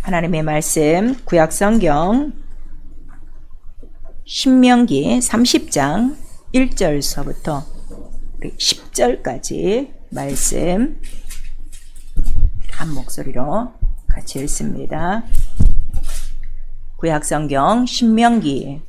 하나님의 말씀 구약성경 신명기 30장 1절서부터 10절까지 말씀 한 목소리로 같이 읽습니다. 구약성경 신명기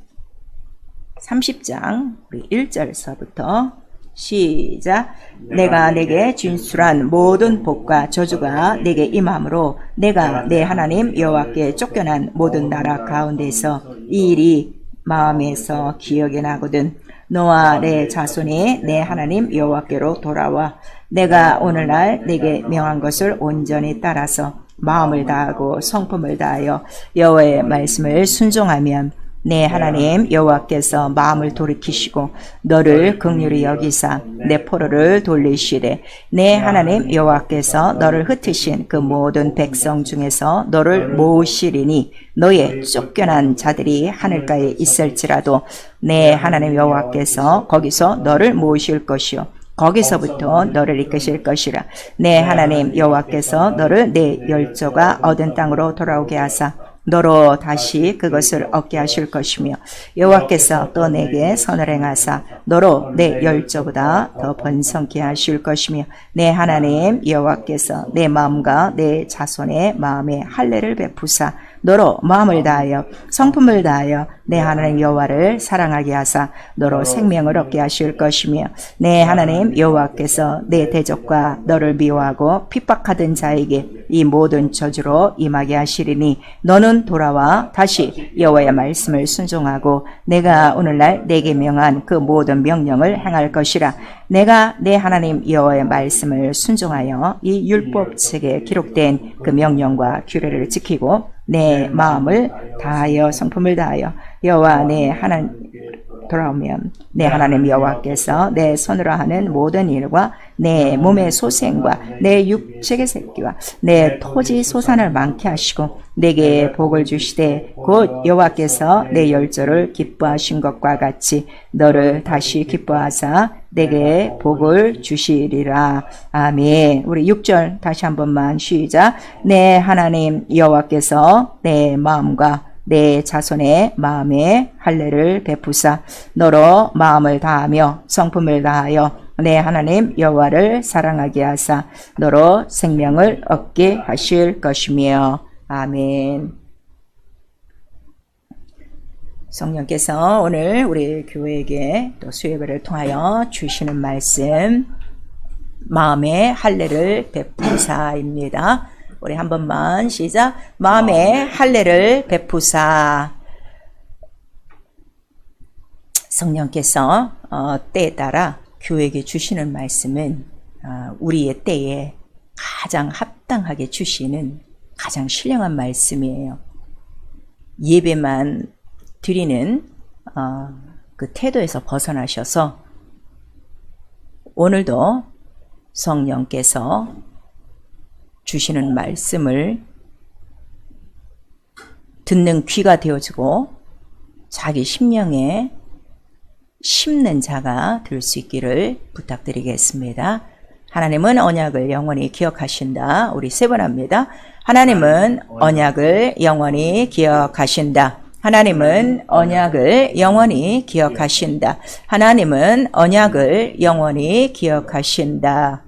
30장 1절서부터 시작. 내가 내게 진술한 모든 복과 저주가 내게 임함으로 내가 내 하나님 여호와께 쫓겨난 모든 나라 가운데서 이 일이 마음에서 기억이 나거든. 너와 내 자손이 내 하나님 여호와께로 돌아와 내가 오늘날 내게 명한 것을 온전히 따라서 마음을 다하고 성품을 다하여 여호와의 말씀을 순종하면 내 하나님 여호와께서 마음을 돌이키시고 너를 긍휼히 여기사 내 포로를 돌리시되 내 하나님 여호와께서 너를 흩으신 그 모든 백성 중에서 너를 모으시리니 너의 쫓겨난 자들이 하늘가에 있을지라도 내 하나님 여호와께서 거기서 너를 모으실 것이요 거기서부터 너를 이끄실 것이라. 내 하나님 여호와께서 너를 내 열조가 얻은 땅으로 돌아오게 하사 너로 다시 그것을 얻게 하실 것이며 여호와께서 또 내게 선을 행하사 너로 내 열조보다 더 번성케 하실 것이며 내 하나님 여호와께서 내 마음과 내 자손의 마음에 할례를 베푸사 너로 마음을 다하여 성품을 다하여 내 하나님 여호와를 사랑하게 하사 너로 생명을 얻게 하실 것이며 내 하나님 여호와께서 내 대적과 너를 미워하고 핍박하던 자에게 이 모든 저주로 임하게 하시리니 너는 돌아와 다시 여호와의 말씀을 순종하고 내가 오늘날 내게 명한 그 모든 명령을 행할 것이라. 내가 내 하나님 여호와의 말씀을 순종하여 이 율법책에 기록된 그 명령과 규례를 지키고 내 마음을 다하여 성품을 다하여 여호와 내 하나님 돌아오면 내 하나님 여호와께서 내 손으로 하는 모든 일과 내 몸의 소생과 내 육체의 새끼와 내 토지 소산을 많게 하시고 내게 복을 주시되 곧 여호와께서 내 열조를 기뻐하신 것과 같이 너를 다시 기뻐하사 내게 복을 주시리라. 아멘. 우리 6절 다시 한 번만 시작. 내 하나님 여호와께서 내 마음과 내 자손의 마음에 할례를 베푸사 너로 마음을 다하며 성품을 다하여 내 하나님 여호와를 사랑하게 하사 너로 생명을 얻게 하실 것이며. 아멘. 성령께서 오늘 우리 교회에게 또 수요예배를 통하여 주시는 말씀 마음의 할례를 베푸사입니다. 우리 한 번만 시작. 마음의 할례를 베푸사. 성령께서 때에 따라 교회에게 주시는 말씀은 우리의 때에 가장 합당하게 주시는 가장 신령한 말씀이에요. 예배만 드리는 그 태도에서 벗어나셔서 오늘도 성령께서 주시는 말씀을 듣는 귀가 되어지고 자기 심령에 심는 자가 될 수 있기를 부탁드리겠습니다. 하나님은 언약을 영원히 기억하신다. 우리 세 번 합니다. 하나님은 언약을 영원히 기억하신다. 하나님은 언약을 영원히 기억하신다. 하나님은 언약을 영원히 기억하신다.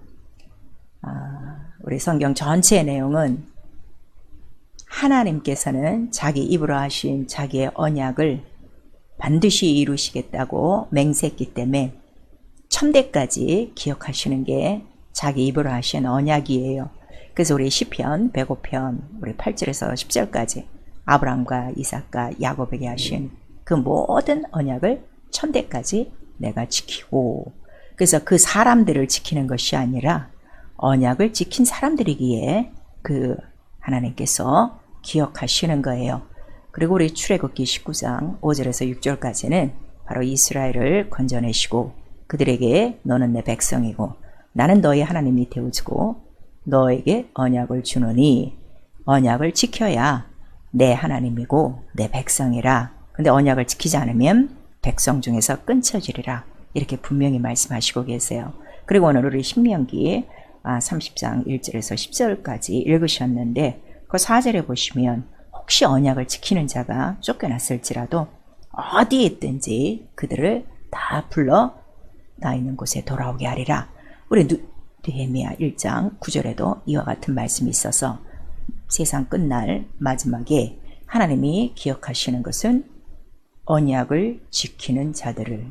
우리 성경 전체의 내용은 하나님께서는 자기 입으로 하신 자기의 언약을 반드시 이루시겠다고 맹세했기 때문에 천대까지 기억하시는 게 자기 입으로 하신 언약이에요. 그래서 우리 시편 105편 우리 8절에서 10절까지 아브라함과 이삭과 야곱에게 하신 그 모든 언약을 천대까지 내가 지키고, 그래서 그 사람들을 지키는 것이 아니라 언약을 지킨 사람들이기에 그 하나님께서 기억하시는 거예요. 그리고 우리 출애굽기 19장 5절에서 6절까지는 바로 이스라엘을 건져내시고 그들에게 너는 내 백성이고 나는 너의 하나님이 되어주고 너에게 언약을 주노니 언약을 지켜야 내 하나님이고 내 백성이라. 근데 언약을 지키지 않으면 백성 중에서 끊쳐지리라. 이렇게 분명히 말씀하시고 계세요. 그리고 오늘 우리 신명기 30장 1절에서 10절까지 읽으셨는데 그 4절에 보시면 혹시 언약을 지키는 자가 쫓겨났을지라도 어디에 있든지 그들을 다 불러 나 있는 곳에 돌아오게 하리라. 우리 느헤미야 1장 9절에도 이와 같은 말씀이 있어서 세상 끝날 마지막에 하나님이 기억하시는 것은 언약을 지키는 자들을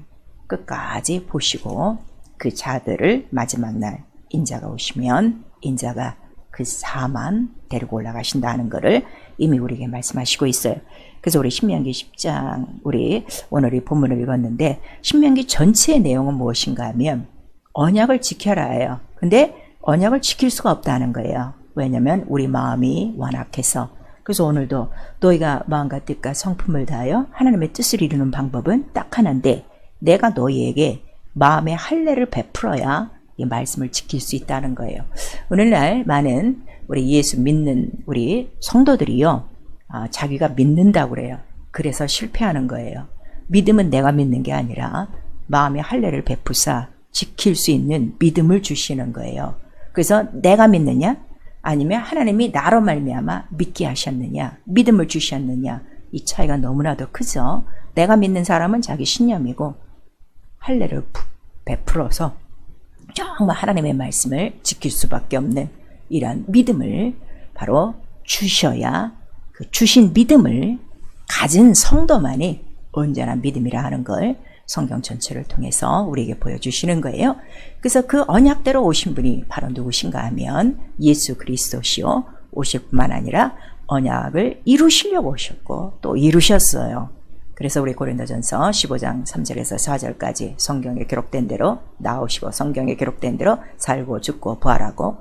끝까지 보시고 그 자들을 마지막 날 인자가 오시면 인자가 그 4만 데리고 올라가신다는 것을 이미 우리에게 말씀하시고 있어요. 그래서 우리 신명기 10장 우리 오늘 이 본문을 읽었는데 신명기 전체의 내용은 무엇인가 하면 언약을 지켜라예요. 근데 언약을 지킬 수가 없다는 거예요. 왜냐하면 우리 마음이 완악해서. 그래서 오늘도 너희가 마음과 뜻과 성품을 다하여 하나님의 뜻을 이루는 방법은 딱 하나인데 내가 너희에게 마음의 할례를 베풀어야 이 말씀을 지킬 수 있다는 거예요. 오늘날 많은 우리 예수 믿는 우리 성도들이요, 자기가 믿는다고 그래요. 그래서 실패하는 거예요. 믿음은 내가 믿는 게 아니라 마음의 할례를 베푸사 지킬 수 있는 믿음을 주시는 거예요. 그래서 내가 믿느냐 아니면 하나님이 나로 말미암아 믿게 하셨느냐, 믿음을 주셨느냐, 이 차이가 너무나도 크죠. 내가 믿는 사람은 자기 신념이고 할례를 베풀어서 정말 하나님의 말씀을 지킬 수밖에 없는 이러한 믿음을 바로 주셔야 그 주신 믿음을 가진 성도만이 온전한 믿음이라 하는 걸 성경 전체를 통해서 우리에게 보여주시는 거예요. 그래서 그 언약대로 오신 분이 바로 누구신가 하면 예수 그리스도시요, 오실 뿐만 아니라 언약을 이루시려고 오셨고 또 이루셨어요. 그래서 우리 고린도전서 15장 3절에서 4절까지 성경에 기록된 대로 나오시고 성경에 기록된 대로 살고 죽고 부활하고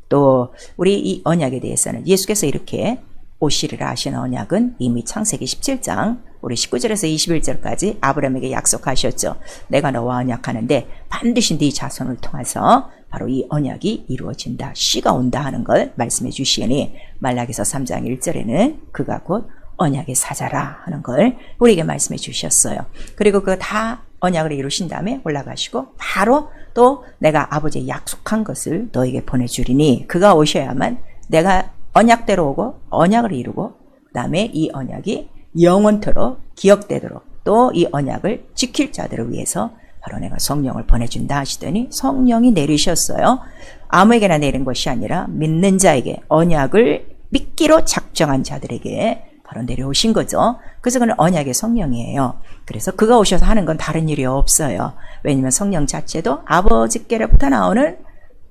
또 우리 이 언약에 대해서는 예수께서 이렇게 오시리라 하신 언약은 이미 창세기 17장 우리 19절에서 21절까지 아브라함에게 약속하셨죠. 내가 너와 언약하는데 반드시 네 자손을 통해서 바로 이 언약이 이루어진다. 씨가 온다 하는 걸 말씀해 주시니 말라기서 3장 1절에는 그가 곧 언약의 사자라 하는 걸 우리에게 말씀해 주셨어요. 그리고 그 다 언약을 이루신 다음에 올라가시고 바로 또 내가 아버지의 약속한 것을 너에게 보내주리니 그가 오셔야만 내가 언약대로 오고 언약을 이루고 그 다음에 이 언약이 영원토록 기억되도록 또 이 언약을 지킬 자들을 위해서 바로 내가 성령을 보내준다 하시더니 성령이 내리셨어요. 아무에게나 내린 것이 아니라 믿는 자에게 언약을 믿기로 작정한 자들에게 바로 내려오신 거죠. 그래서 그는 언약의 성령이에요. 그래서 그가 오셔서 하는 건 다른 일이 없어요. 왜냐하면 성령 자체도 아버지께로부터 나오는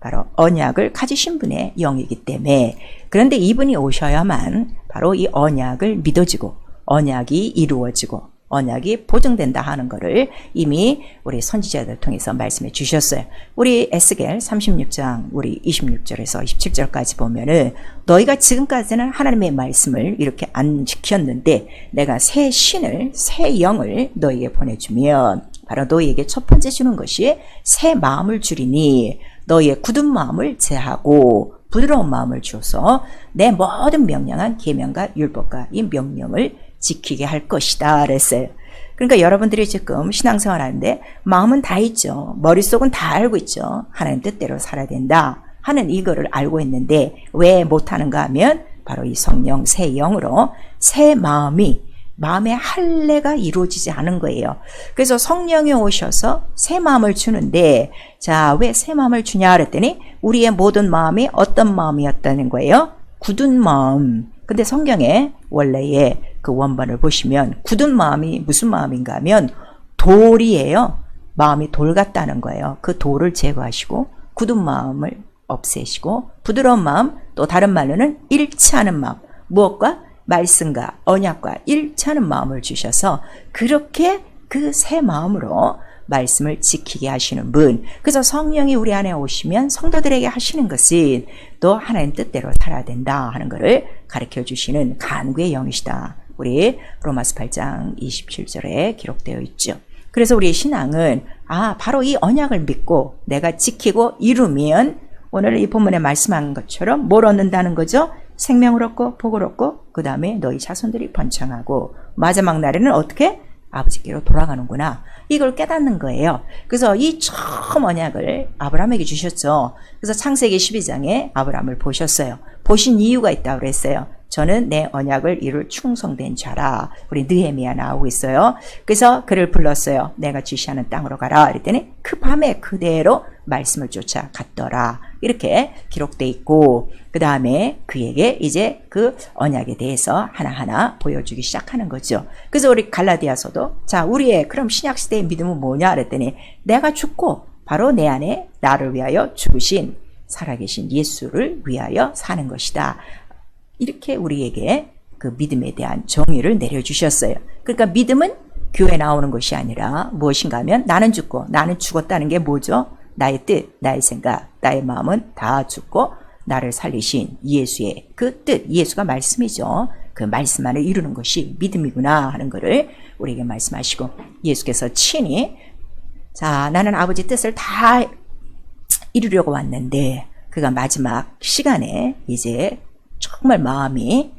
바로 언약을 가지신 분의 영이기 때문에. 그런데 이분이 오셔야만 바로 이 언약을 믿어지고 언약이 이루어지고 언약이 보증된다 하는 것을 이미 우리 선지자들 통해서 말씀해 주셨어요. 우리 에스겔 36장 우리 26절에서 27절까지 보면은 너희가 지금까지는 하나님의 말씀을 이렇게 안 지켰는데 내가 새 신을 새 영을 너희에게 보내주면 바로 너희에게 첫 번째 주는 것이 새 마음을 주리니 너희의 굳은 마음을 제하고 부드러운 마음을 주어서 내 모든 명령한 계명과 율법과 이 명령을 지키게 할 것이다 그랬어요. 그러니까 여러분들이 지금 신앙생활 하는데 마음은 다 있죠. 머릿속은 다 알고 있죠. 하나님 뜻대로 살아야 된다 하는 이거를 알고 있는데 왜 못하는가 하면 바로 이 성령 새 영으로 새 마음의 할례가 이루어지지 않은 거예요. 그래서 성령이 오셔서 새 마음을 주는데 자, 왜 새 마음을 주냐 그랬더니 우리의 모든 마음이 어떤 마음이었다는 거예요? 굳은 마음. 근데 성경에 원래의 그 원본을 보시면 굳은 마음이 무슨 마음인가 하면 돌이에요. 마음이 돌 같다는 거예요. 그 돌을 제거하시고 굳은 마음을 없애시고 부드러운 마음, 또 다른 말로는 일치하는 마음, 무엇과? 말씀과 언약과 일치하는 마음을 주셔서 그렇게 그 새 마음으로 말씀을 지키게 하시는 분. 그래서 성령이 우리 안에 오시면 성도들에게 하시는 것은 또 하나님 뜻대로 살아야 된다 하는 것을 가르쳐 주시는 간구의 영이시다. 우리 로마서 8장 27절에 기록되어 있죠. 그래서 우리의 신앙은 바로 이 언약을 믿고 내가 지키고 이루면 오늘 이 본문에 말씀한 것처럼 뭘 얻는다는 거죠? 생명을 얻고 복을 얻고 그 다음에 너희 자손들이 번창하고 마지막 날에는 어떻게? 아버지께로 돌아가는구나. 이걸 깨닫는 거예요. 그래서 이 처음 언약을 아브라함에게 주셨죠. 그래서 창세기 12장에 아브라함을 보셨어요. 보신 이유가 있다고 그랬어요. 저는 내 언약을 이룰 충성된 자라. 우리 느헤미야 나오고 있어요. 그래서 그를 불렀어요. 내가 지시하는 땅으로 가라. 그랬더니 그 밤에 그대로 말씀을 쫓아갔더라. 이렇게 기록돼 있고, 그 다음에 그에게 이제 그 언약에 대해서 하나하나 보여주기 시작하는 거죠. 그래서 우리 갈라디아서도 자, 우리의 그럼 신약시대의 믿음은 뭐냐 그랬더니 내가 죽고 바로 내 안에 나를 위하여 죽으신 살아계신 예수를 위하여 사는 것이다. 이렇게 우리에게 그 믿음에 대한 정의를 내려주셨어요. 그러니까 믿음은 교회 나오는 것이 아니라 무엇인가 하면 나는 죽고 나는 죽었다는 게 뭐죠? 나의 뜻, 나의 생각, 나의 마음은 다 죽고 나를 살리신 예수의 그 뜻, 예수가 말씀이죠. 그 말씀 안에 이루는 것이 믿음이구나 하는 것을 우리에게 말씀하시고, 예수께서 친히 자, 나는 아버지 뜻을 다 이루려고 왔는데 그가 마지막 시간에 이제 정말 마음이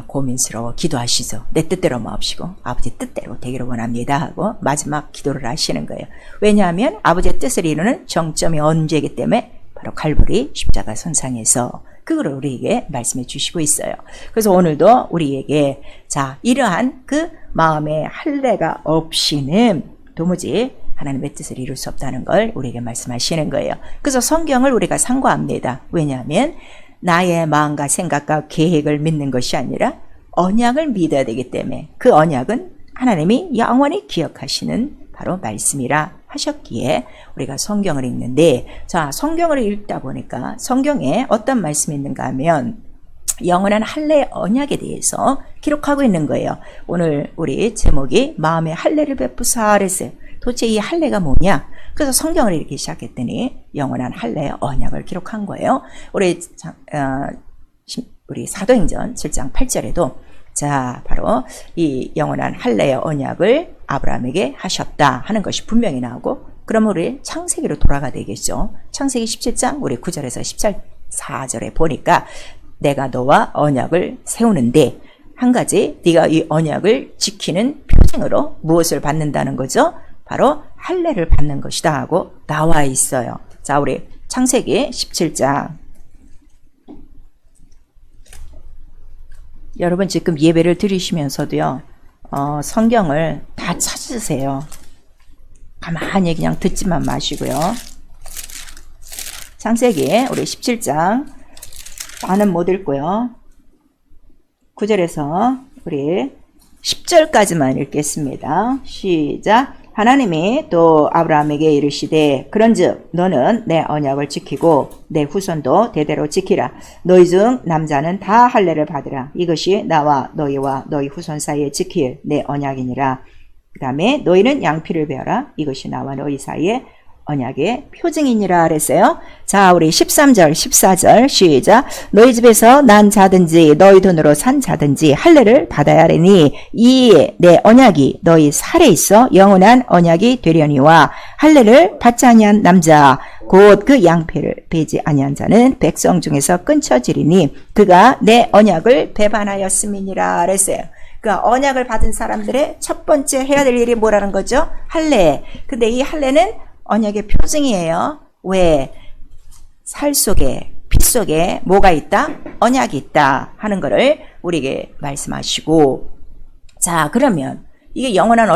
고민스러워 기도하시죠. 내 뜻대로 마옵시고 아버지 뜻대로 되기를 원합니다 하고 마지막 기도를 하시는 거예요. 왜냐하면 아버지의 뜻을 이루는 정점이 언제이기 때문에 바로 칼보리 십자가 선상에서 그걸 우리에게 말씀해 주시고 있어요. 그래서 오늘도 우리에게 자, 이러한 그 마음의 할례가 없이는 도무지 하나님의 뜻을 이룰 수 없다는 걸 우리에게 말씀하시는 거예요. 그래서 성경을 우리가 상고합니다. 왜냐하면 나의 마음과 생각과 계획을 믿는 것이 아니라 언약을 믿어야 되기 때문에 그 언약은 하나님이 영원히 기억하시는 바로 말씀이라 하셨기에 우리가 성경을 읽는데, 자, 성경을 읽다 보니까 성경에 어떤 말씀이 있는가 하면 영원한 할례 언약에 대해서 기록하고 있는 거예요. 오늘 우리 제목이 마음의 할례를 베푸사 그랬어요. 도대체 이 할례가 뭐냐? 그래서 성경을 읽기 시작했더니 영원한 할례 언약을 기록한 거예요. 우리 사도행전 7장 8절에도 자, 바로 이 영원한 할례의 언약을 아브라함에게 하셨다 하는 것이 분명히 나오고, 그럼 우리 창세기로 돌아가 되겠죠. 창세기 17장 우리 9절에서 14절에 보니까 내가 너와 언약을 세우는데 한 가지 네가 이 언약을 지키는 표징으로 무엇을 받는다는 거죠? 바로 할례를 받는 것이다 하고 나와 있어요. 자, 우리 창세기 17장. 여러분 지금 예배를 드리시면서도요, 성경을 다 찾으세요. 가만히 그냥 듣지만 마시고요. 창세기 우리 17장 다는 못 읽고요. 9절에서 우리 10절까지만 읽겠습니다. 시작. 하나님이 또 아브라함에게 이르시되 그런즉 너는 내 언약을 지키고 내 후손도 대대로 지키라. 너희 중 남자는 다 할례를 받으라. 이것이 나와 너희와 너희 후손 사이에 지킬 내 언약이니라. 그 다음에 너희는 양피를 베어라. 이것이 나와 너희 사이에 언약의 표징이니라 그랬어요. 자, 우리 13절 14절 시작. 너희 집에서 난 자든지 너희 돈으로 산 자든지 할례를 받아야 하리니 이에 내 언약이 너희 살에 있어 영원한 언약이 되려니와 할례를 받지 아니한 남자 곧 그 양피를 베지 아니한 자는 백성 중에서 끊쳐지리니 그가 내 언약을 배반하였음이니라 그랬어요. 그러니까 언약을 받은 사람들의 첫 번째 해야 될 일이 뭐라는 거죠? 할례. 근데 이 할례는 언약의 표징이에요. 왜? 살 속에, 피 속에 뭐가 있다? 언약이 있다 하는 것을 우리에게 말씀하시고, 자, 그러면 이게 영원한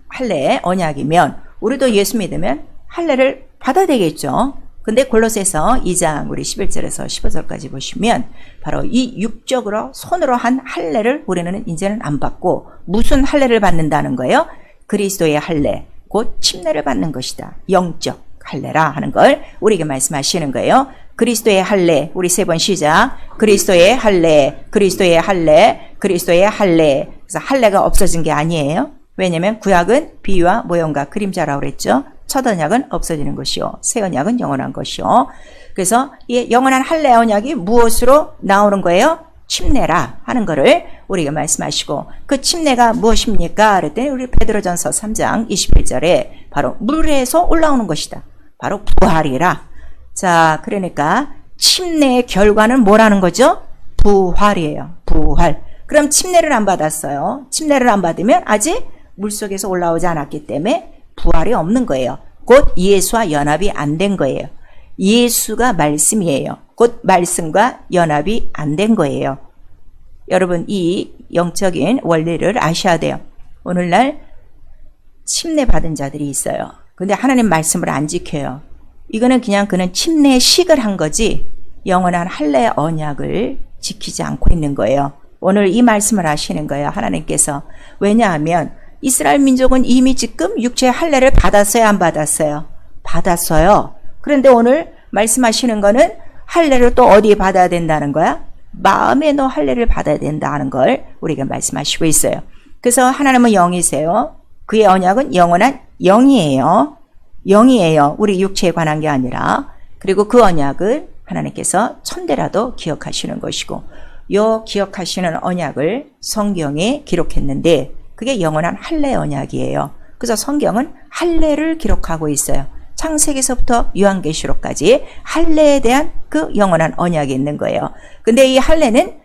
할례의 언약이면 우리도 예수 믿으면 할례를 받아야 되겠죠. 근데 골로새서 2장 우리 11절에서 15절까지 보시면 바로 이 육적으로 손으로 한 할례를 우리는 이제는 안 받고 무슨 할례를 받는다는 거예요? 그리스도의 할례. 곧 침례를 받는 것이다. 영적 할례라 하는 걸 우리에게 말씀하시는 거예요. 그리스도의 할례. 우리 세 번 시작. 그리스도의 할례, 그리스도의 할례, 그리스도의 할례. 그래서 할례가 없어진 게 아니에요. 왜냐하면 구약은 비유와 모형과 그림자라고 그랬죠. 첫 언약은 없어지는 것이요, 새 언약은 영원한 것이요. 그래서 이 영원한 할례 언약이 무엇으로 나오는 거예요? 침례라 하는 것을 우리에게 말씀하시고, 그 침례가 무엇입니까? 그랬더니 우리 베드로전서 3장 21절에 바로 물에서 올라오는 것이다. 바로 부활이라. 자, 그러니까 침례의 결과는 뭐라는 거죠? 부활이에요. 부활. 그럼 침례를 안 받았어요. 침례를 안 받으면 아직 물속에서 올라오지 않았기 때문에 부활이 없는 거예요. 곧 예수와 연합이 안 된 거예요. 예수가 말씀이에요. 곧 말씀과 연합이 안 된 거예요. 여러분 이 영적인 원리를 아셔야 돼요. 오늘날 침례 받은 자들이 있어요. 근데 하나님 말씀을 안 지켜요. 이거는 그냥 그는 침례식을 한 거지 영원한 할례 언약을 지키지 않고 있는 거예요. 오늘 이 말씀을 하시는 거예요. 하나님께서. 왜냐하면 이스라엘 민족은 이미 지금 육체의 할례를 받았어요? 안 받았어요? 받았어요. 그런데 오늘 말씀하시는 거는 할례를 또 어디에 받아야 된다는 거야? 마음에 너 할례를 받아야 된다는 걸 우리가 말씀하시고 있어요. 그래서 하나님은 영이세요. 그의 언약은 영원한 영이에요. 영이에요. 우리 육체에 관한 게 아니라. 그리고 그 언약을 하나님께서 천대라도 기억하시는 것이고 요 기억하시는 언약을 성경에 기록했는데 그게 영원한 할례 언약이에요. 그래서 성경은 할례를 기록하고 있어요. 창세기서부터 요한계시록까지 할례에 대한 그 영원한 언약이 있는 거예요. 근데 이 할례는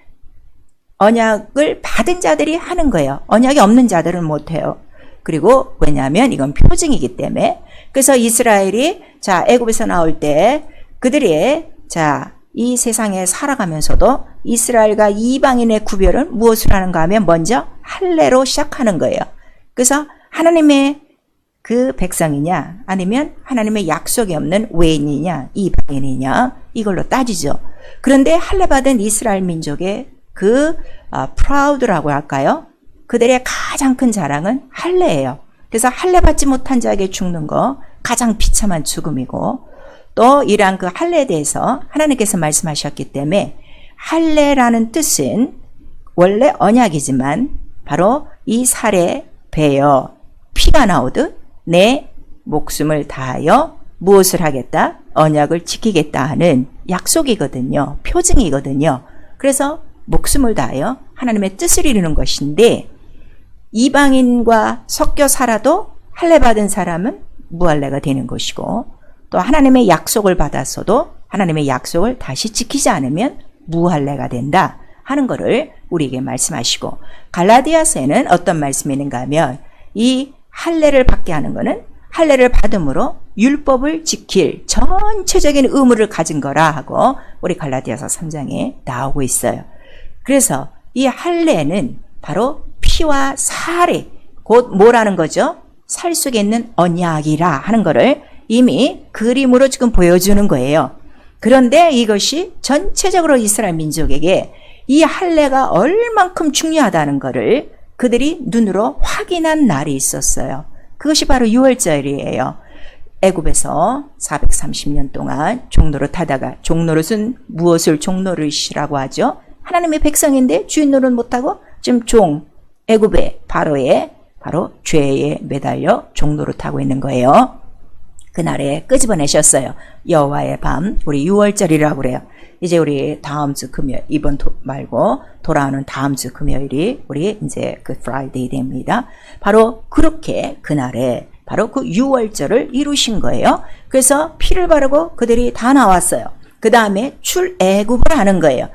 언약을 받은 자들이 하는 거예요. 언약이 없는 자들은 못해요. 그리고 왜냐하면 이건 표징이기 때문에. 그래서 이스라엘이 애굽에서 나올 때 그들이 이 세상에 살아가면서도 이스라엘과 이방인의 구별은 무엇을 하는가 하면 먼저 할례로 시작하는 거예요. 그래서 하나님의 그 백성이냐 아니면 하나님의 약속이 없는 외인이냐 이방인이냐 이걸로 따지죠. 그런데 할례 받은 이스라엘 민족의 그 프라우드라고 할까요? 그들의 가장 큰 자랑은 할례예요. 그래서 할례 받지 못한 자에게 죽는 거 가장 비참한 죽음이고 또 이러한 그 할례에 대해서 하나님께서 말씀하셨기 때문에 할례라는 뜻은 원래 언약이지만 바로 이 살에 베어 피가 나오듯 내 목숨을 다하여 무엇을 하겠다? 언약을 지키겠다 하는 약속이거든요. 표징이거든요. 그래서 목숨을 다하여 하나님의 뜻을 이루는 것인데 이방인과 섞여 살아도 할례 받은 사람은 무할례가 되는 것이고 또 하나님의 약속을 받았어도 하나님의 약속을 다시 지키지 않으면 무할례가 된다 하는 것을 우리에게 말씀하시고 갈라디아서에는 어떤 말씀이 있는가 하면 이 할례를 받게 하는 것은 할례를 받음으로 율법을 지킬 전체적인 의무를 가진 거라 하고 우리 갈라디아서 3장에 나오고 있어요. 그래서 이 할례는 바로 피와 살이 곧 뭐라는 거죠? 살 속에 있는 언약이라 하는 것을 이미 그림으로 지금 보여주는 거예요. 그런데 이것이 전체적으로 이스라엘 민족에게 이 할례가 얼만큼 중요하다는 것을 그들이 눈으로 확인한 날이 있었어요. 그것이 바로 유월절이에요. 애굽에서 430년 동안 종노릇하다가 종노릇은 무엇을 종노릇이라고 하죠? 하나님의 백성인데 주인 노릇 못하고 지금 애굽의 바로의 바로 죄에 매달려 종노릇하고 있는 거예요. 그날에 끄집어내셨어요. 여호와의 밤, 우리 유월절이라고 그래요. 이제 우리 다음 주 금요일, 이번 말고 돌아오는 다음 주 금요일이 우리 이제 그 프라이데이 됩니다. 바로 그렇게 그날에 바로 그 유월절을 이루신 거예요. 그래서 피를 바르고 그들이 다 나왔어요. 그 다음에 출애굽을 하는 거예요.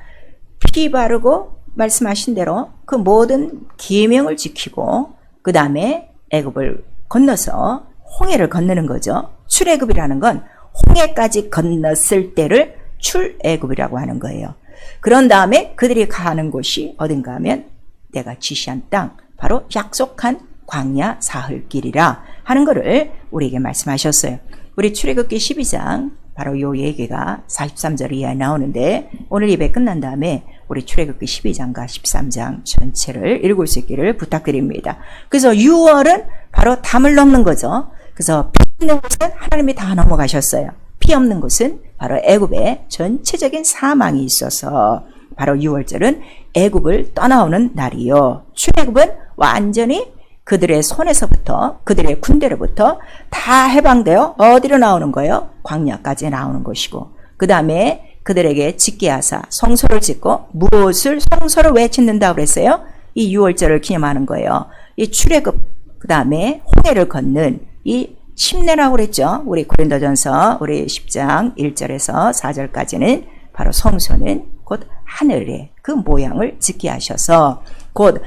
피 바르고 말씀하신 대로 그 모든 계명을 지키고 그 다음에 애굽을 건너서 홍해를 건너는 거죠. 출애굽이라는 건 홍해까지 건넜을 때를 출애굽이라고 하는 거예요. 그런 다음에 그들이 가는 곳이 어딘가 하면 내가 지시한 땅, 바로 약속한 광야 사흘길이라 하는 것을 우리에게 말씀하셨어요. 우리 출애굽기 12장 바로 요 얘기가 43절 이하에 나오는데 오늘 예배 끝난 다음에 우리 출애굽기 12장과 13장 전체를 읽을 수 있기를 부탁드립니다. 그래서 6월은 바로 담을 넘는 거죠. 그래서 피 있는 곳은 하나님이 다 넘어가셨어요. 피 없는 곳은 바로 애굽에 전체적인 사망이 있어서 바로 6월절은 애굽을 떠나오는 날이요. 출애굽은 완전히 그들의 손에서부터 그들의 군대로부터 다 해방되어 어디로 나오는 거예요? 광야까지 나오는 것이고 그 다음에 그들에게 짓게 하사 성소를 짓고 무엇을 성소를 왜 짓는다고 그랬어요? 이 6월절을 기념하는 거예요. 이 출애굽 그 다음에 홍해를 걷는 이 침례라고 그랬죠. 우리 고린도전서 우리 10장 1절에서 4절까지는 바로 성소는 곧 하늘의 그 모양을 짓게 하셔서 곧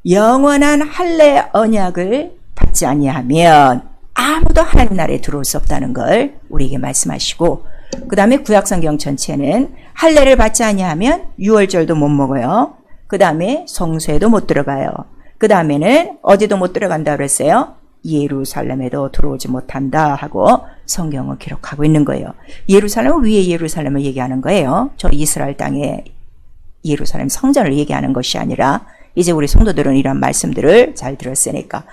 영원한 할례 언약을 받지 아니하면 아무도 하나님 나라에 들어올 수 없다는 걸 우리에게 말씀하시고 그 다음에 구약성경 전체는 할례를 받지 아니하면 유월절도 못 먹어요. 그 다음에 성소에도 못 들어가요. 그 다음에는 어디도 못 들어간다 그랬어요? 예루살렘에도 들어오지 못한다 하고 성경은 기록하고 있는 거예요. 예루살렘은 위에 예루살렘을 얘기하는 거예요. 저 이스라엘 땅의 예루살렘 성전을 얘기하는 것이 아니라 이제 우리 성도들은 이런 말씀들을 잘 들었으니까.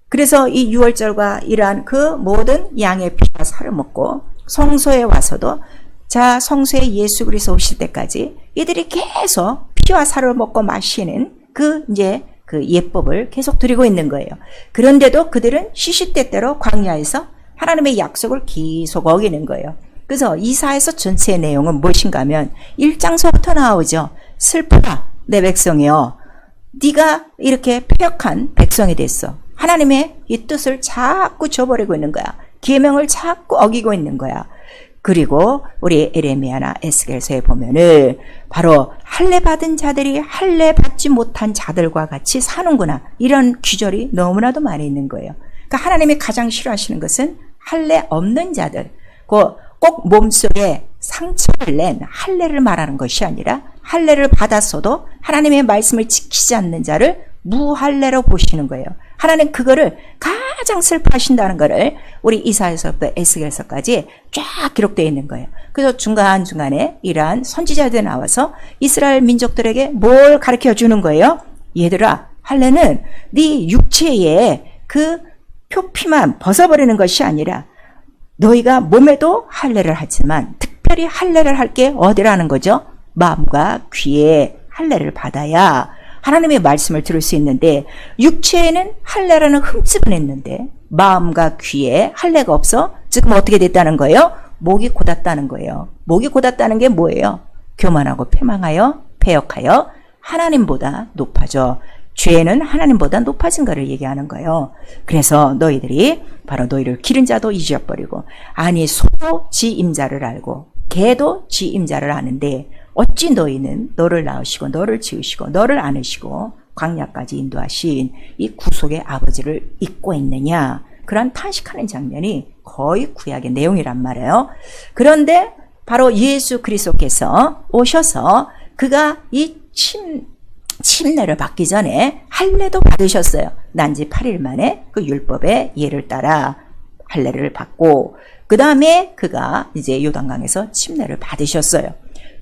그래서 이 유월절과 이러한 그 모든 양의 피와 살을 먹고 성소에 와서도 자 성소에 예수 그리스도 오실 때까지 이들이 계속 피와 살을 먹고 마시는 그 이제 그 예법을 계속 드리고 있는 거예요. 그런데도 그들은 시시때때로 광야에서 하나님의 약속을 계속 어기는 거예요. 그래서 이사야서 전체의 내용은 무엇인가 하면 1장서부터 나오죠. 슬퍼라 내 백성이여, 네가 이렇게 패역한 백성이 됐어. 하나님의 이 뜻을 자꾸 저버리고 있는 거야. 계명을 자꾸 어기고 있는 거야. 그리고 우리 에레미야나 에스겔서에 보면은 바로 할례 받은 자들이 할례 받지 못한 자들과 같이 사는구나, 이런 귀절이 너무나도 많이 있는 거예요. 그러니까 하나님이 가장 싫어하시는 것은 할례 없는 자들, 꼭 몸속에 상처를 낸 할례를 말하는 것이 아니라 할례를 받았어도 하나님의 말씀을 지키지 않는 자를 무할례로 보시는 거예요. 하나님 그거를 가장 슬퍼하신다는 거를 우리 이사야서부터 에스겔서까지 쫙 기록되어 있는 거예요. 그래서 중간중간에 이러한 선지자들이 나와서 이스라엘 민족들에게 뭘 가르쳐 주는 거예요? 얘들아, 할례는 네 육체의 그 표피만 벗어버리는 것이 아니라 너희가 몸에도 할례를 하지만 특별히 할례를 할 게 어디라는 거죠? 마음과 귀에 할례를 받아야 하나님의 말씀을 들을 수 있는데, 육체에는 할례라는 흠집은 있는데 마음과 귀에 할례가 없어 지금 어떻게 됐다는 거예요? 목이 곧았다는 거예요. 목이 곧았다는 게 뭐예요? 교만하고 패망하여 패역하여 하나님보다 높아져. 죄는 하나님보다 높아진 것을 얘기하는 거예요. 그래서 너희들이 바로 너희를 기른 자도 잊어버리고, 아니 소도 지 임자를 알고 개도 지 임자를 아는데 어찌 너희는 너를 낳으시고 너를 지으시고 너를 안으시고 광야까지 인도하신 이 구속의 아버지를 잊고 있느냐. 그런 탄식하는 장면이 거의 구약의 내용이란 말이에요. 그런데 바로 예수 그리스도께서 오셔서 그가 이 침례를 받기 전에 할례도 받으셨어요. 난지 8일 만에 그 율법의 예를 따라 할례를 받고, 그 다음에 그가 이제 요단강에서 침례를 받으셨어요.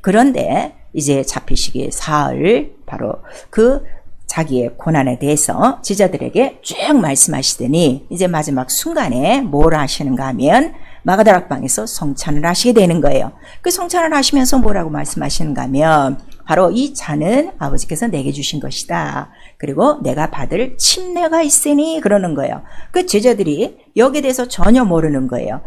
그런데 이제 잡히시기 사흘 바로 그 자기의 고난에 대해서 제자들에게 쭉 말씀하시더니 이제 마지막 순간에 뭘 하시는가 하면 마가다락방에서 성찬을 하시게 되는 거예요. 그 성찬을 하시면서 뭐라고 말씀하시는가 하면 바로 이 잔은 아버지께서 내게 주신 것이다. 그리고 내가 받을 침례가 있으니 그러는 거예요. 그 제자들이 여기에 대해서 전혀 모르는 거예요.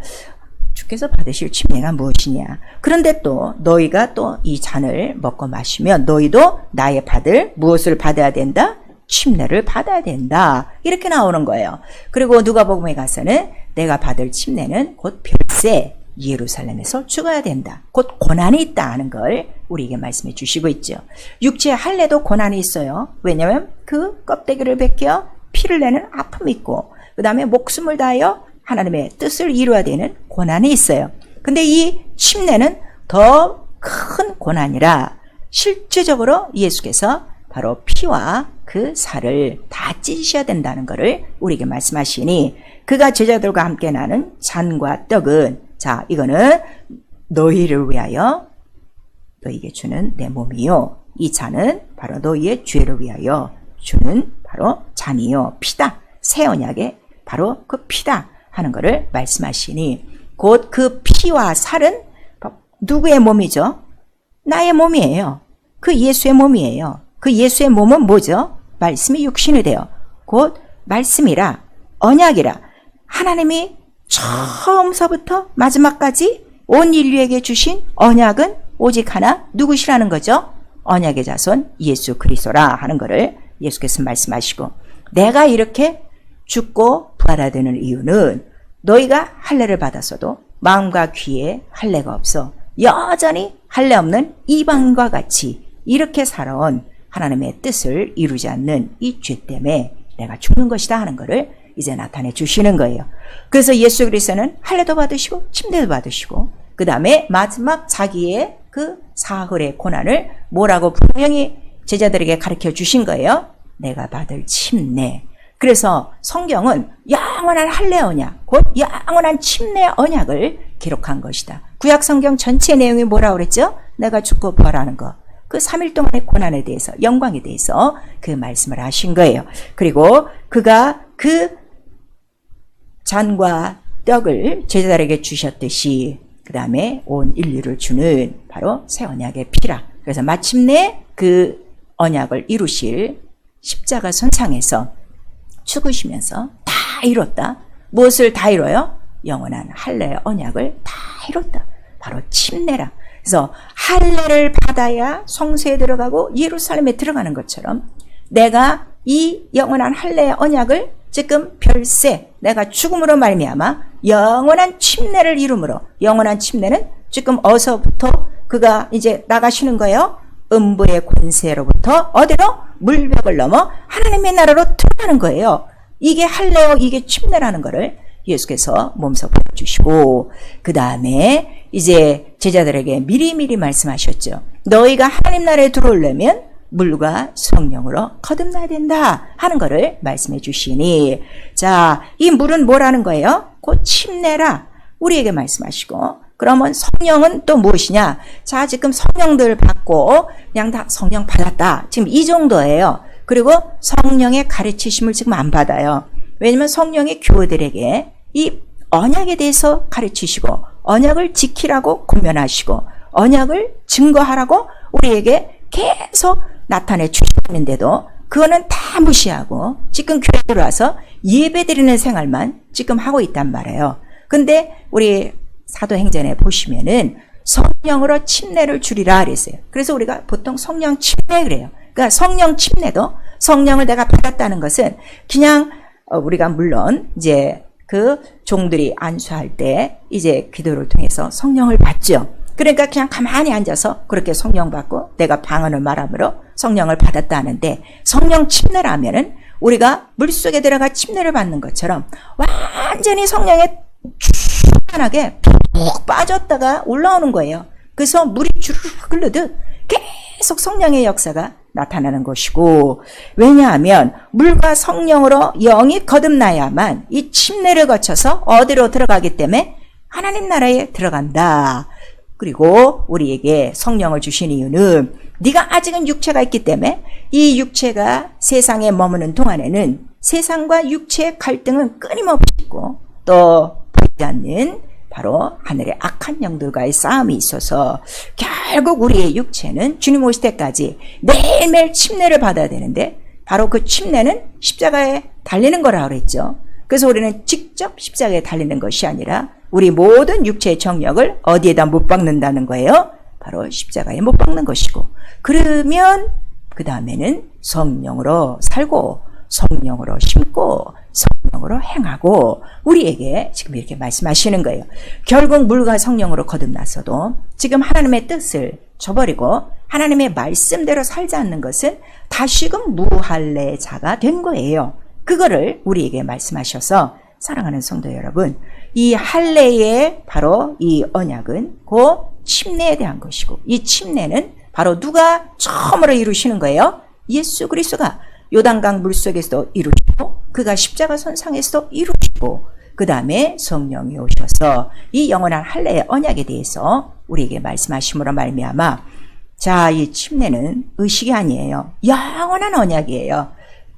주께서 받으실 침례가 무엇이냐. 그런데 또 너희가 또 이 잔을 먹고 마시면 너희도 나의 받을 무엇을 받아야 된다? 침례를 받아야 된다. 이렇게 나오는 거예요. 그리고 누가복음에 가서는 내가 받을 침례는 곧 별세 예루살렘에서 죽어야 된다. 곧 고난이 있다 하는 걸 우리에게 말씀해 주시고 있죠. 육체의 할례도 고난이 있어요. 왜냐하면 그 껍데기를 벗겨 피를 내는 아픔이 있고, 그 다음에 목숨을 다하여 하나님의 뜻을 이루어야 되는 고난이 있어요. 근데 이 침례는 더 큰 고난이라 실제적으로 예수께서 바로 피와 그 살을 다 찢으셔야 된다는 것을 우리에게 말씀하시니, 그가 제자들과 함께 나는 잔과 떡은 자 이거는 너희를 위하여 너희에게 주는 내 몸이요, 이 잔은 바로 너희의 죄를 위하여 주는 바로 잔이요 피다. 새 언약의 바로 그 피다 하는 것을 말씀하시니, 곧 그 피와 살은 누구의 몸이죠? 나의 몸이에요. 그 예수의 몸이에요. 그 예수의 몸은 뭐죠? 말씀이 육신이 되어 곧 말씀이라 언약이라 하나님이 처음서부터 마지막까지 온 인류에게 주신 언약은 오직 하나, 누구시라는 거죠? 언약의 자손 예수 그리스도라 하는 것을 예수께서 말씀하시고, 내가 이렇게 죽고 부활하되는 이유는 너희가 할례를 받았어도 마음과 귀에 할례가 없어 여전히 할례 없는 이방인과 같이 이렇게 살아온 하나님의 뜻을 이루지 않는 이 죄 때문에 내가 죽는 것이다 하는 것을 이제 나타내 주시는 거예요. 그래서 예수 그리스도는 할례도 받으시고 침례도 받으시고, 그 다음에 마지막 자기의 그 사흘의 고난을 뭐라고 분명히 제자들에게 가르쳐 주신 거예요. 내가 받을 침례. 그래서 성경은 영원한 할례 언약, 곧 영원한 침례 언약을 기록한 것이다. 구약 성경 전체 내용이 뭐라고 그랬죠? 내가 죽고 부활하는 거. 그 3일 동안의 고난에 대해서, 영광에 대해서 그 말씀을 하신 거예요. 그리고 그가 그 잔과 떡을 제자들에게 주셨듯이 그 다음에 온 인류를 주는 바로 새 언약의 피라. 그래서 마침내 그 언약을 이루실 십자가 선상에서 죽으시면서 다 이뤘다. 무엇을 다 이뤄요? 영원한 할례의 언약을 다 이뤘다. 바로 침례라. 그래서 할례를 받아야 성소에 들어가고 예루살렘에 들어가는 것처럼 내가 이 영원한 할례의 언약을 지금 별세, 내가 죽음으로 말미암아 영원한 침례를 이룸으로, 영원한 침례는 지금 어서부터 그가 이제 나가시는 거예요. 음부의 권세로부터 어디로? 물벽을 넘어 하나님의 나라로 들어가는 거예요. 이게 할례요, 이게 침례라는 거를 예수께서 몸소 보여주시고, 그 다음에 이제 제자들에게 미리미리 말씀하셨죠. 너희가 하나님 나라에 들어오려면 물과 성령으로 거듭나야 된다 하는 거를 말씀해 주시니, 자, 이 물은 뭐라는 거예요? 곧 침례라 우리에게 말씀하시고, 그러면 성령은 또 무엇이냐? 자, 지금 성령들 받고 그냥 다 성령 받았다, 지금 이 정도예요. 그리고 성령의 가르치심을 지금 안 받아요. 왜냐면 성령의 교우들에게 이 언약에 대해서 가르치시고 언약을 지키라고 권면하시고 언약을 증거하라고 우리에게 계속 나타내 주시는데도 그거는 다 무시하고 지금 교회에 들어와서 예배드리는 생활만 지금 하고 있단 말이에요. 근데 우리 사도행전에 보시면은 성령으로 침례를 주리라 그랬어요. 그래서 우리가 보통 성령 침례 그래요. 그러니까 성령 침례도 성령을 내가 받았다는 것은 그냥 우리가 물론 이제 그 종들이 안수할 때 이제 기도를 통해서 성령을 받죠. 그러니까 그냥 가만히 앉아서 그렇게 성령 받고 내가 방언을 말함으로 성령을 받았다 하는데, 성령 침례라면은 우리가 물속에 들어가 침례를 받는 것처럼 완전히 성령에 충만하게 푹 빠졌다가 올라오는 거예요. 그래서 물이 주르륵 흐르듯 계속 성령의 역사가 나타나는 것이고, 왜냐하면 물과 성령으로 영이 거듭나야만 이 침례를 거쳐서 어디로 들어가기 때문에 하나님 나라에 들어간다. 그리고 우리에게 성령을 주신 이유는 네가 아직은 육체가 있기 때문에 이 육체가 세상에 머무는 동안에는 세상과 육체의 갈등은 끊임없이 있고 또 보이지 않는 바로 하늘의 악한 영들과의 싸움이 있어서 결국 우리의 육체는 주님 오실 때까지 매일매일 침례를 받아야 되는데, 바로 그 침례는 십자가에 달리는 거라고 그랬죠. 그래서 우리는 직접 십자가에 달리는 것이 아니라 우리 모든 육체의 정력을 어디에다 못 박는다는 거예요? 바로 십자가에 못 박는 것이고, 그러면 그 다음에는 성령으로 살고 성령으로 심고 성령으로 행하고 우리에게 지금 이렇게 말씀하시는 거예요. 결국 물과 성령으로 거듭났어도 지금 하나님의 뜻을 저버리고 하나님의 말씀대로 살지 않는 것은 다시금 무할례자가 된 거예요. 그거를 우리에게 말씀하셔서, 사랑하는 성도 여러분, 이 할례의 바로 이 언약은 그 침례에 대한 것이고, 이 침례는 바로 누가 처음으로 이루시는 거예요? 예수 그리스도가 요단강 물속에서도 이루시고 그가 십자가 선상에서도 이루시고, 그 다음에 성령이 오셔서 이 영원한 할례의 언약에 대해서 우리에게 말씀하심으로 말미암아, 자, 이 침례는 의식이 아니에요. 영원한 언약이에요.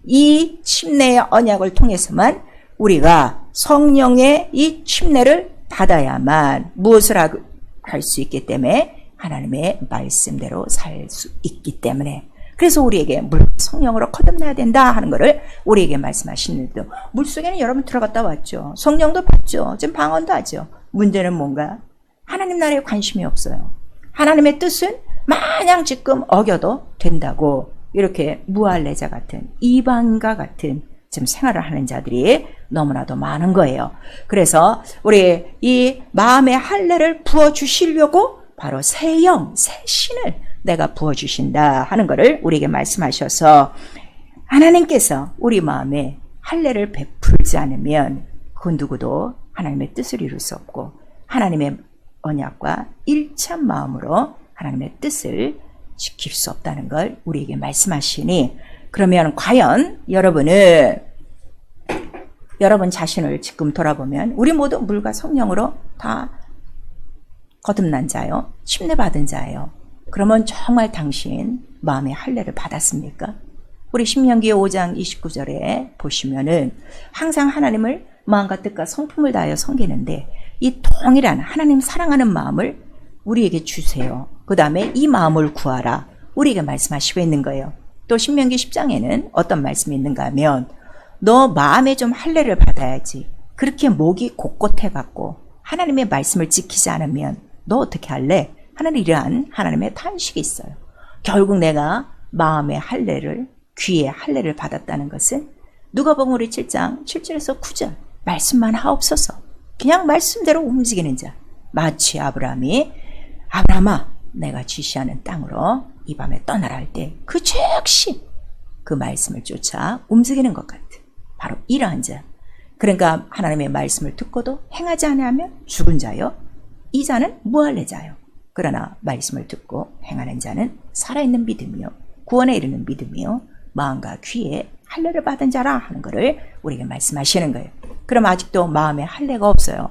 이 침례의 언약을 통해서만 우리가 성령의 이 침례를 받아야만 무엇을 할 수 있기 때문에 하나님의 말씀대로 살 수 있기 때문에, 그래서 우리에게 물 성령으로 거듭나야 된다 하는 것을 우리에게 말씀하시는데도, 물속에는 여러분 들어갔다 왔죠. 성령도 받죠. 지금 방언도 하죠. 문제는 뭔가? 하나님 나라에 관심이 없어요. 하나님의 뜻은 마냥 지금 어겨도 된다고 이렇게 무할례자 같은 이방인과 같은 지금 생활을 하는 자들이 너무나도 많은 거예요. 그래서 우리 이 마음의 할례를 부어주시려고 바로 새 영, 새 신을 내가 부어주신다 하는 것을 우리에게 말씀하셔서, 하나님께서 우리 마음에 할례를 베풀지 않으면 그 누구도 하나님의 뜻을 이룰 수 없고 하나님의 언약과 일치한 마음으로 하나님의 뜻을 지킬 수 없다는 걸 우리에게 말씀하시니, 그러면 과연 여러분은 여러분 자신을 지금 돌아보면 우리 모두 물과 성령으로 다 거듭난 자요, 침례받은 자예요. 그러면 정말 당신 마음의 할례를 받았습니까? 우리 신명기 5장 29절에 보시면은 항상 하나님을 마음과 뜻과 성품을 다하여 섬기는데 이 동일한 하나님 사랑하는 마음을 우리에게 주세요. 그 다음에 이 마음을 구하라, 우리에게 말씀하시고 있는 거예요. 또 신명기 10장에는 어떤 말씀이 있는가 하면, 너 마음에 좀 할례를 받아야지. 그렇게 목이 곳곳해갖고 하나님의 말씀을 지키지 않으면 너 어떻게 할래? 하는 이러한 하나님의 탄식이 있어요. 결국 내가 마음의 할례를, 귀의 할례를 받았다는 것은 누가복음 우리 7장 7절에서 9절 말씀만 하옵소서, 그냥 말씀대로 움직이는 자, 마치 아브라함이 아브라함아 내가 지시하는 땅으로 이 밤에 떠나라 할 때 그 즉시 그 말씀을 쫓아 움직이는 것 같은 바로 이러한 자. 그러니까 하나님의 말씀을 듣고도 행하지 않으면 죽은 자요, 이 자는 무할례 자요. 그러나 말씀을 듣고 행하는 자는 살아있는 믿음이요, 구원에 이르는 믿음이요, 마음과 귀에 할례를 받은 자라 하는 것을 우리에게 말씀하시는 거예요. 그럼 아직도 마음에 할례가 없어요.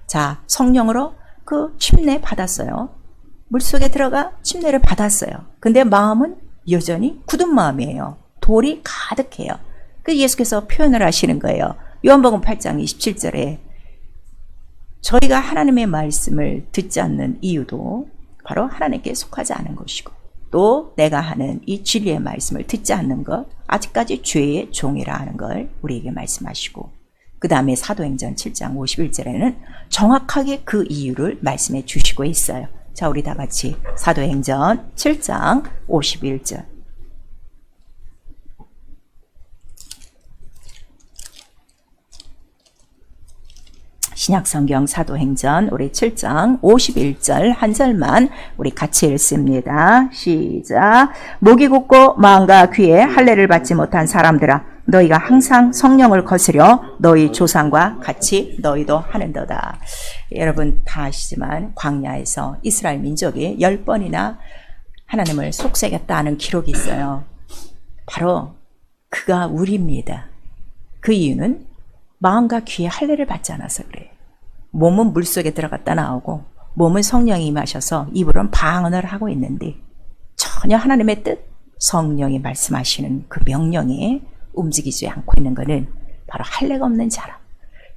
자, 성령으로 그 침례 받았어요. 물속에 들어가 침례를 받았어요. 근데 마음은 여전히 굳은 마음이에요. 돌이 가득해요. 그 예수께서 표현을 하시는 거예요. 요한복음 8장 27절에 저희가 하나님의 말씀을 듣지 않는 이유도 바로 하나님께 속하지 않은 것이고, 또 내가 하는 이 진리의 말씀을 듣지 않는 것, 아직까지 죄의 종이라 하는 걸 우리에게 말씀하시고, 그 다음에 사도행전 7장 51절에는 정확하게 그 이유를 말씀해 주시고 있어요. 자, 우리 다 같이 사도행전 7장 51절. 신약성경 사도행전 우리 7장 51절 한 절만 우리 같이 읽습니다. 시작. 목이 굳고 마음과 귀에 할례를 받지 못한 사람들아, 너희가 항상 성령을 거스려 너희 조상과 같이 너희도 하는도다. 여러분 다 아시지만 광야에서 이스라엘 민족이 10번이나 하나님을 속삭였다는 기록이 있어요. 바로 그가 우리입니다. 그 이유는 마음과 귀에 할례를 받지 않아서 그래요. 몸은 물속에 들어갔다 나오고 몸은 성령이 임하셔서 입으로는 방언을 하고 있는데 전혀 하나님의 뜻, 성령이 말씀하시는 그 명령에 움직이지 않고 있는 것은 바로 할례가 없는 자라.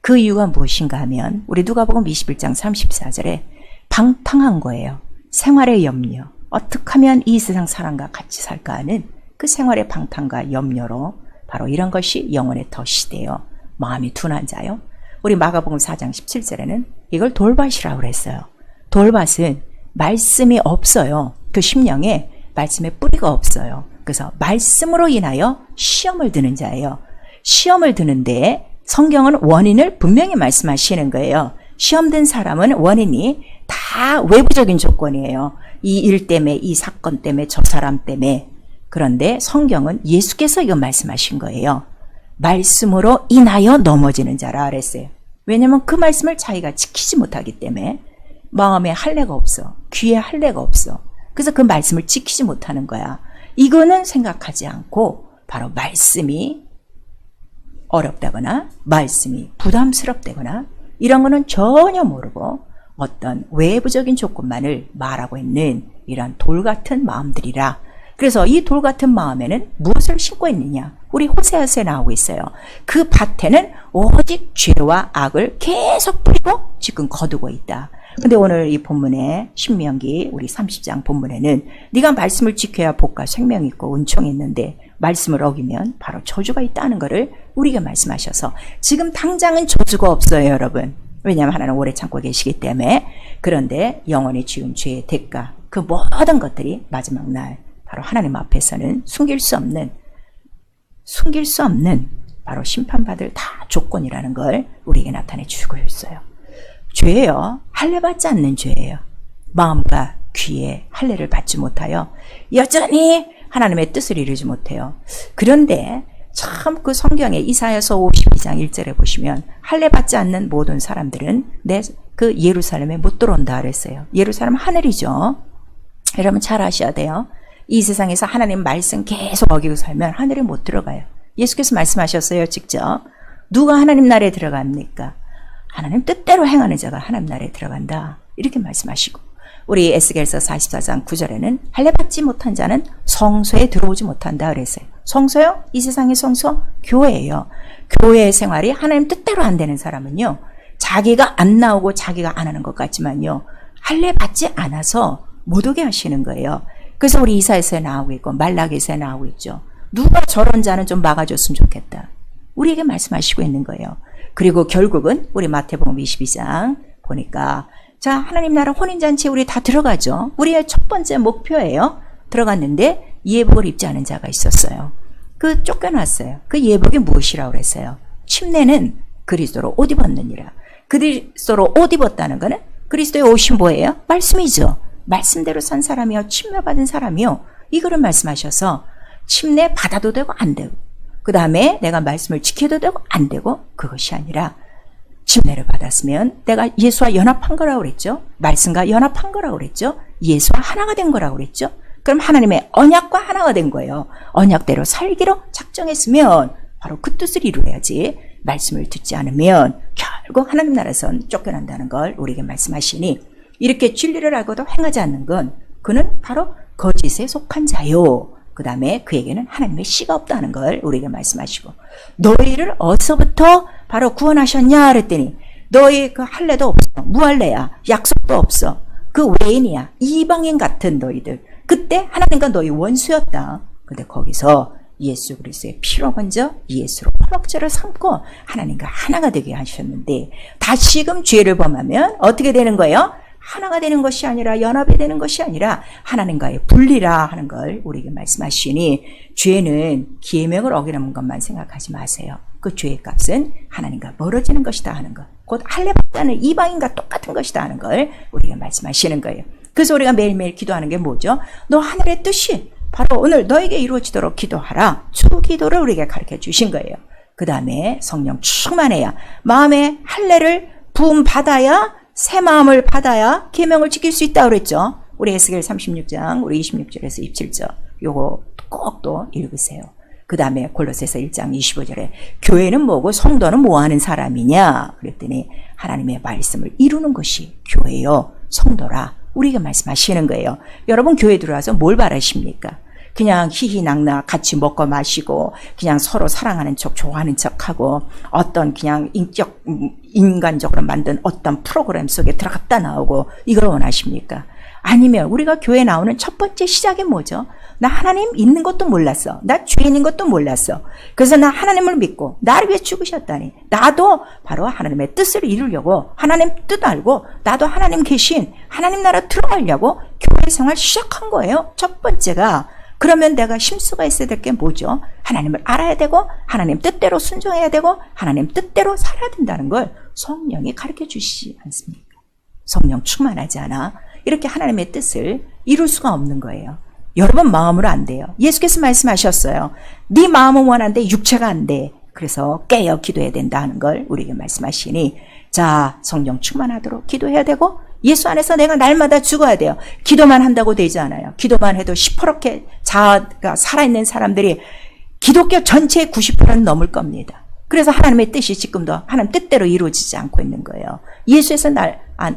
그 이유가 무엇인가 하면 우리 누가복음 21장 34절에 방탕한 거예요. 생활의 염려, 어떻게 하면 이 세상 사람과 같이 살까 하는 그 생활의 방탕과 염려로 바로 이런 것이 영혼의 덫이 되어 마음이 둔한 자요. 우리 마가복음 4장 17절에는 이걸 돌밭이라고 그랬어요. 돌밭은 말씀이 없어요. 그 심령에 말씀의 뿌리가 없어요. 그래서 말씀으로 인하여 시험을 드는 자예요. 시험을 드는데 성경은 원인을 분명히 말씀하시는 거예요. 시험된 사람은 원인이 다 외부적인 조건이에요. 이 일 때문에, 이 사건 때문에, 저 사람 때문에. 그런데 성경은 예수께서 이거 말씀하신 거예요. 말씀으로 인하여 넘어지는 자라 그랬어요. 왜냐하면 그 말씀을 자기가 지키지 못하기 때문에 마음에 할례가 없어, 귀에 할례가 없어. 그래서 그 말씀을 지키지 못하는 거야. 이거는 생각하지 않고 바로 말씀이 어렵다거나 말씀이 부담스럽다거나 이런 거는 전혀 모르고 어떤 외부적인 조건만을 말하고 있는 이런 돌 같은 마음들이라. 그래서 이 돌 같은 마음에는 무엇을 심고 있느냐? 우리 호세아서에 나오고 있어요. 그 밭에는 오직 죄와 악을 계속 뿌리고 지금 거두고 있다. 근데 오늘 이 본문에 신명기 우리 30장 본문에는 네가 말씀을 지켜야 복과 생명이 있고 은총이 있는데 말씀을 어기면 바로 저주가 있다는 것을 우리에게 말씀하셔서 지금 당장은 저주가 없어요, 여러분. 왜냐하면 하나는 오래 참고 계시기 때문에. 그런데 영원히 지은 죄의 대가, 그 모든 것들이 마지막 날 바로 하나님 앞에서는 숨길 수 없는 바로 심판받을 다 조건이라는 걸 우리에게 나타내 주고 있어요. 죄예요. 할례 받지 않는 죄예요. 마음과 귀에 할례를 받지 못하여 여전히 하나님의 뜻을 이루지 못해요. 그런데 참 그 성경에 이사야서 52장 1절에 보시면 할례 받지 않는 모든 사람들은 내 그 예루살렘에 못 들어온다 그랬어요. 예루살렘 하늘이죠. 여러분 잘 아셔야 돼요. 이 세상에서 하나님 말씀 계속 어기고 살면 하늘에 못 들어가요. 예수께서 말씀하셨어요, 직접. 누가 하나님 나라에 들어갑니까? 하나님 뜻대로 행하는 자가 하나님 나라에 들어간다. 이렇게 말씀하시고, 우리 에스겔서 44장 9절에는 할례 받지 못한 자는 성소에 들어오지 못한다 그랬어요. 성소요? 이 세상의 성소? 교회예요. 교회의 생활이 하나님 뜻대로 안 되는 사람은요, 자기가 안 나오고 자기가 안 하는 것 같지만요, 할례 받지 않아서 못 오게 하시는 거예요. 그래서 우리 이사야서에 나오고 있고 말라기서에 나오고 있죠. 누가 저런 자는 좀 막아줬으면 좋겠다. 우리에게 말씀하시고 있는 거예요. 그리고 결국은 우리 마태복음 22장 보니까, 자, 하나님 나라 혼인잔치에 우리 다 들어가죠. 우리의 첫 번째 목표예요. 들어갔는데 예복을 입지 않은 자가 있었어요. 그 쫓겨났어요. 그 예복이 무엇이라고 그랬어요? 침례는 그리스도로 옷 입었느니라. 그리스도로 옷 입었다는 거는 그리스도의 옷이 뭐예요? 말씀이죠. 말씀대로 산 사람이요, 침례 받은 사람이요, 이거를 말씀하셔서 침례 받아도 되고 안 되고, 그 다음에 내가 말씀을 지켜도 되고 안 되고, 그것이 아니라 침례를 받았으면 내가 예수와 연합한 거라고 그랬죠. 말씀과 연합한 거라고 그랬죠. 예수와 하나가 된 거라고 그랬죠. 그럼 하나님의 언약과 하나가 된 거예요. 언약대로 살기로 작정했으면 바로 그 뜻을 이루어야지, 말씀을 듣지 않으면 결국 하나님 나라에선 쫓겨난다는 걸 우리에게 말씀하시니, 이렇게 진리를 알고도 행하지 않는 건 그는 바로 거짓에 속한 자요. 그 다음에 그에게는 하나님의 씨가 없다는 걸 우리에게 말씀하시고, 너희를 어디서부터 바로 구원하셨냐 그랬더니 너희 그 할례도 없어, 무할례야, 약속도 없어, 그 외인이야, 이방인 같은 너희들, 그때 하나님과 너희 원수였다. 근데 거기서 예수 그리스도의 피로 먼저 예수로 화목제를 삼고 하나님과 하나가 되게 하셨는데, 다시금 죄를 범하면 어떻게 되는 거예요? 하나가 되는 것이 아니라, 연합이 되는 것이 아니라 하나님과의 분리라 하는 걸 우리에게 말씀하시니, 죄는 계명을 어기는 것만 생각하지 마세요. 그 죄의 값은 하나님과 멀어지는 것이다 하는 것, 곧 할례 받지 않은 이방인과 똑같은 것이다 하는 걸 우리에게 말씀하시는 거예요. 그래서 우리가 매일매일 기도하는 게 뭐죠? 너 하늘의 뜻이 바로 오늘 너에게 이루어지도록 기도하라. 주기도를 우리에게 가르쳐 주신 거예요. 그 다음에 성령 충만해야, 마음의 할례를 부음 받아야, 새 마음을 받아야 계명을 지킬 수 있다고 그랬죠. 우리 에스겔 36장 우리 26절에서 27절 요거 꼭 또 읽으세요. 그 다음에 골로새서 1장 25절에 교회는 뭐고 성도는 뭐 하는 사람이냐 그랬더니 하나님의 말씀을 이루는 것이 교회요, 성도라 우리에게 말씀하시는 거예요. 여러분 교회 들어와서 뭘 바라십니까? 그냥 히히낙낙 같이 먹고 마시고 그냥 서로 사랑하는 척 좋아하는 척하고 어떤 그냥 인간적으로 만든 어떤 프로그램 속에 들어갔다 나오고 이걸 원하십니까? 아니면 우리가 교회 나오는 첫 번째 시작이 뭐죠? 나 하나님 있는 것도 몰랐어. 나 죄인인 것도 몰랐어. 그래서 나 하나님을 믿고 나를 위해 죽으셨다니, 나도 바로 하나님의 뜻을 이루려고 하나님 뜻 알고 나도 하나님 계신 하나님 나라 들어가려고 교회 생활 시작한 거예요. 첫 번째가. 그러면 내가 심수가 있어야 될 게 뭐죠? 하나님을 알아야 되고 하나님 뜻대로 순종해야 되고 하나님 뜻대로 살아야 된다는 걸 성령이 가르쳐 주시지 않습니까? 성령 충만하지 않아 이렇게 하나님의 뜻을 이룰 수가 없는 거예요. 여러분 마음으로 안 돼요. 예수께서 말씀하셨어요. 네 마음은 원한데 육체가 안 돼. 그래서 깨어 기도해야 된다 하는 걸 우리에게 말씀하시니, 자, 성령 충만하도록 기도해야 되고 예수 안에서 내가 날마다 죽어야 돼요. 기도만 한다고 되지 않아요. 기도만 해도 시퍼렇게 자아가 살아있는 사람들이 기독교 전체의 90%는 넘을 겁니다. 그래서 하나님의 뜻이 지금도 하나님 뜻대로 이루어지지 않고 있는 거예요. 예수에서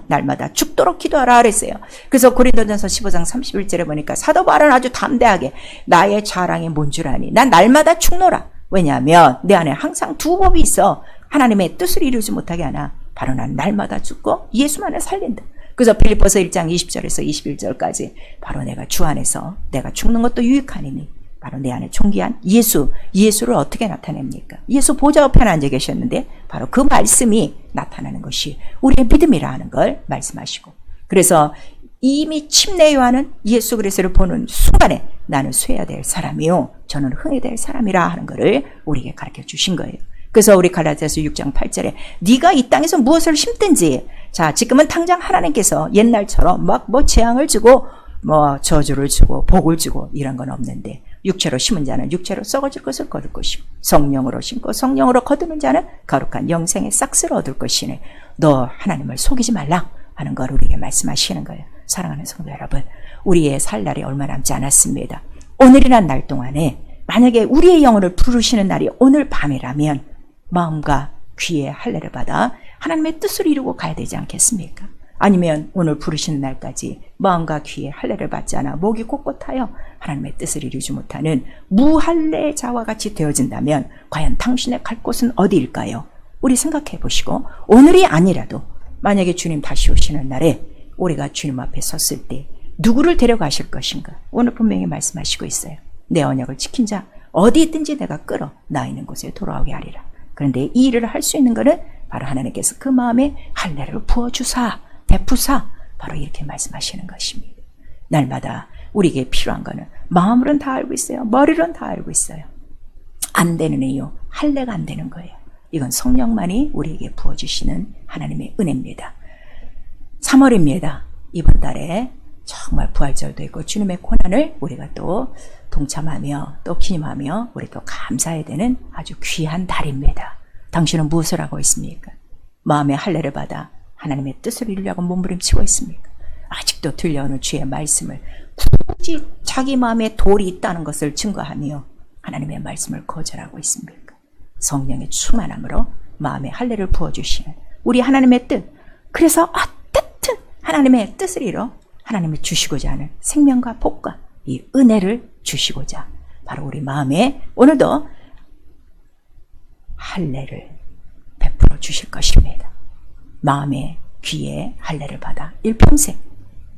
날마다 죽도록 기도하라 그랬어요. 그래서 고린도전서 15장 31절에 보니까 사도 바울은 아주 담대하게 나의 자랑이 뭔 줄 아니? 난 날마다 죽노라. 왜냐하면 내 안에 항상 두 법이 있어. 하나님의 뜻을 이루지 못하게 하나. 바로 난 날마다 죽고 예수만을 살린다. 그래서 빌립보서 1장 20절에서 21절까지 바로 내가 주 안에서 내가 죽는 것도 유익하니니 바로 내 안에 존귀한 예수를 어떻게 나타냅니까? 예수 보좌 옆에 앉아 계셨는데 바로 그 말씀이 나타나는 것이 우리의 믿음이라 하는 걸 말씀하시고, 그래서 이미 침례 요한은 예수 그리스도를 보는 순간에 나는 쇠야 될 사람이요 저는 흥해야 될 사람이라 하는 것을 우리에게 가르쳐 주신 거예요. 그래서 우리 갈라디아서 6장 8절에 네가 이 땅에서 무엇을 심든지, 자 지금은 당장 하나님께서 옛날처럼 막 뭐 재앙을 주고 뭐 저주를 주고 복을 주고 이런 건 없는데, 육체로 심은 자는 육체로 썩어질 것을 거둘 것이고 성령으로 심고 성령으로 거두는 자는 거룩한 영생의 싹스를 얻을 것이니 너 하나님을 속이지 말라 하는 걸 우리에게 말씀하시는 거예요. 사랑하는 성도 여러분, 우리의 살 날이 얼마 남지 않았습니다. 오늘이란 날 동안에 만약에 우리의 영혼을 부르시는 날이 오늘 밤이라면 마음과 귀에 할례를 받아 하나님의 뜻을 이루고 가야 되지 않겠습니까? 아니면 오늘 부르시는 날까지 마음과 귀에 할례를 받지 않아 목이 꼿꼿하여 하나님의 뜻을 이루지 못하는 무할례자와 같이 되어진다면 과연 당신의 갈 곳은 어디일까요? 우리 생각해 보시고 오늘이 아니라도 만약에 주님 다시 오시는 날에 우리가 주님 앞에 섰을 때 누구를 데려가실 것인가? 오늘 분명히 말씀하시고 있어요. 내 언약을 지킨 자 어디 있든지 내가 끌어 나 있는 곳에 돌아오게 하리라. 그런데 이 일을 할 수 있는 것은 바로 하나님께서 그 마음에 할례를 부어주사 베푸사 바로 이렇게 말씀하시는 것입니다. 날마다 우리에게 필요한 거는 마음으로는 다 알고 있어요. 머리로는 다 알고 있어요. 안 되는 이유 할례가 안 되는 거예요. 이건 성령만이 우리에게 부어주시는 하나님의 은혜입니다. 3월입니다. 이번 달에 정말 부활절도 있고 주님의 고난을 우리가 또 동참하며 또 기념하며 우리 또 감사해야 되는 아주 귀한 달입니다. 당신은 무엇을 하고 있습니까? 마음의 할례를 받아 하나님의 뜻을 이루려고 몸부림치고 있습니까? 아직도 들려오는 주의 말씀을 굳이 자기 마음에 돌이 있다는 것을 증거하며 하나님의 말씀을 거절하고 있습니까? 성령의 충만함으로 마음의 할례를 부어주시는 우리 하나님의 뜻, 그래서 어떻든 하나님의 뜻을 이뤄 하나님이 주시고자 하는 생명과 복과 이 은혜를 주시고자 바로 우리 마음에 오늘도 할례를 베풀어 주실 것입니다. 마음의 귀에 할례를 받아 일평생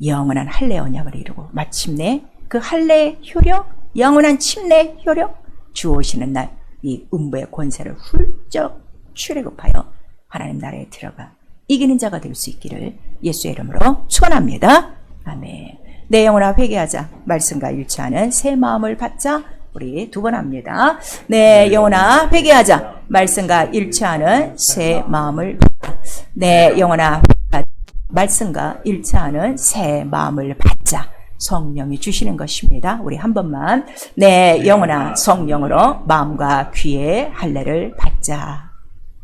영원한 할례 언약을 이루고 마침내 그 할례의 효력, 영원한 침례의 효력 주 오시는 날 이 음부의 권세를 훌쩍 출애굽하여 하나님 나라에 들어가 이기는 자가 될 수 있기를 예수의 이름으로 축원합니다. 아멘. 내 영혼아 회개하자. 말씀과 일치하는 새 마음을 받자. 우리 두 번 합니다. 내 영혼아 회개하자. 말씀과 일치하는 새 마음을 받자. 내 영혼아 회개하자. 말씀과 일치하는 새 마음을 받자. 성령이 주시는 것입니다. 우리 한 번만 내 영혼아 성령으로 마음과 귀에 할례를 받자.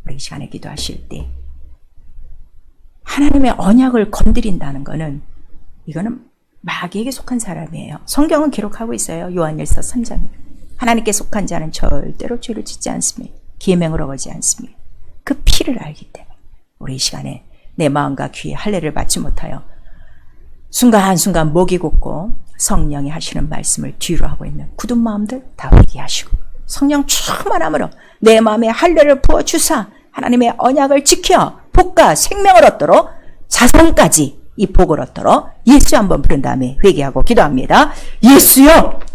우리 이 시간에 기도하실 때 하나님의 언약을 건드린다는 것은 이거는 마귀에게 속한 사람이에요. 성경은 기록하고 있어요. 요한일서 3장에 하나님께 속한 자는 절대로 죄를 짓지 않습니다. 계명을 어기지 않습니다. 그 피를 알기 때문에 우리 이 시간에 내 마음과 귀에 할례를 받지 못하여 순간순간 목이 곧고 성령이 하시는 말씀을 뒤로 하고 있는 굳은 마음들 다 회개하시고 성령 충만함으로 내 마음에 할례를 부어주사 하나님의 언약을 지켜 복과 생명을 얻도록 자손까지 이 복을 얻도록 예수 한번 부른 다음에 회개하고 기도합니다. 예수여